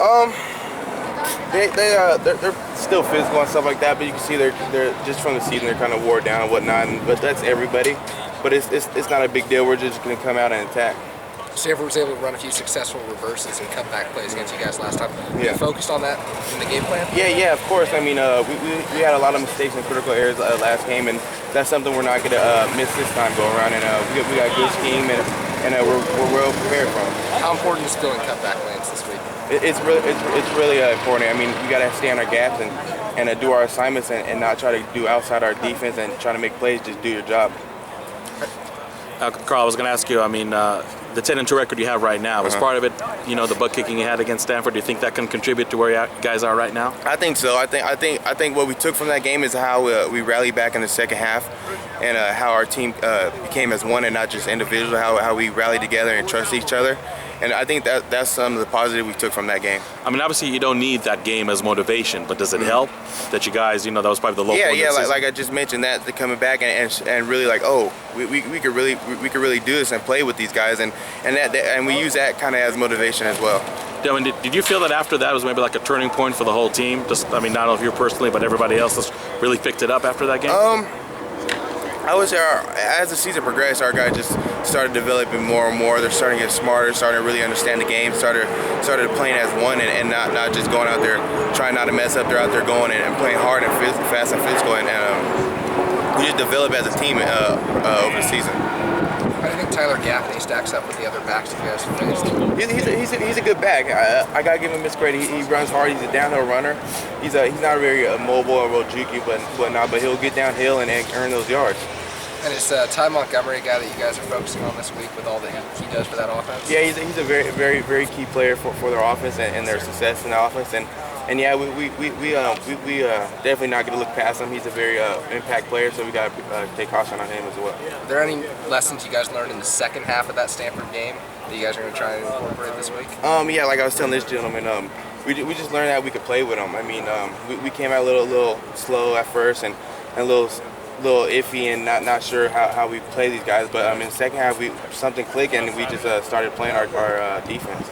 Um, they're still physical and stuff like that, but you can see they're just from the season they're kind of wore down and whatnot. But that's everybody. But it's not a big deal. We're just gonna come out and attack. Stanford was able to run a few successful reverses and comeback plays against you guys last time. Yeah. You focused on that in the game plan? Yeah, of course. I mean, we had a lot of mistakes and critical errors last game, and that's something we're not gonna miss this time go around. And we got a good scheme, and we're well prepared for them. How important is filling cutback lanes this week? It's really important. I mean, we gotta stay on our gaps and do our assignments and not try to do outside our defense and try to make plays. Just do your job. Carl, I was going to ask you, I mean, the 10-2 record you have right now, was part of it, the butt kicking you had against Stanford? Do you think that can contribute to where you guys are right now? I think so. I think what we took from that game is how we rallied back in the second half, and how our team became as one and not just individual. How we rallied together and trust each other. And I think that's some of the positive we took from that game. I mean, obviously you don't need that game as motivation, but does it help that you guys, that was probably the low point? Yeah, like I just mentioned, that coming back and really like, oh, we could really do this and play with these guys, and we use that kind of as motivation as well. I mean, did you feel that after that was maybe like a turning point for the whole team? Just, I mean, not only you personally, but everybody else that's really picked it up after that game? I would say as the season progressed, our guys just started developing more and more. They're starting to get smarter, starting to really understand the game, started playing as one and not just going out there trying not to mess up. They're out there going and playing hard and fast and physical, and we just developed as a team over the season. How do you think Tyler Gaffney stacks up with the other backs you guys faced? He's a good back. I gotta give him his credit. He runs hard. He's a downhill runner. He's not very mobile or real juky, but he'll get downhill and earn those yards. And is Ty Montgomery a guy that you guys are focusing on this week with all that he does for that offense? Yeah, he's a very, very, very key player for their offense and their success in the offense. And yeah, we definitely not going to look past him. He's a very impact player, so we got to take caution on him as well. Are there any lessons you guys learned in the second half of that Stanford game that you guys are going to try and incorporate this week? Yeah, like I was telling this gentleman, we just learned that we could play with him. I mean, we came out a little slow at first and a little iffy and not sure how we play these guys, but in the second half something clicked and we just started playing our defense.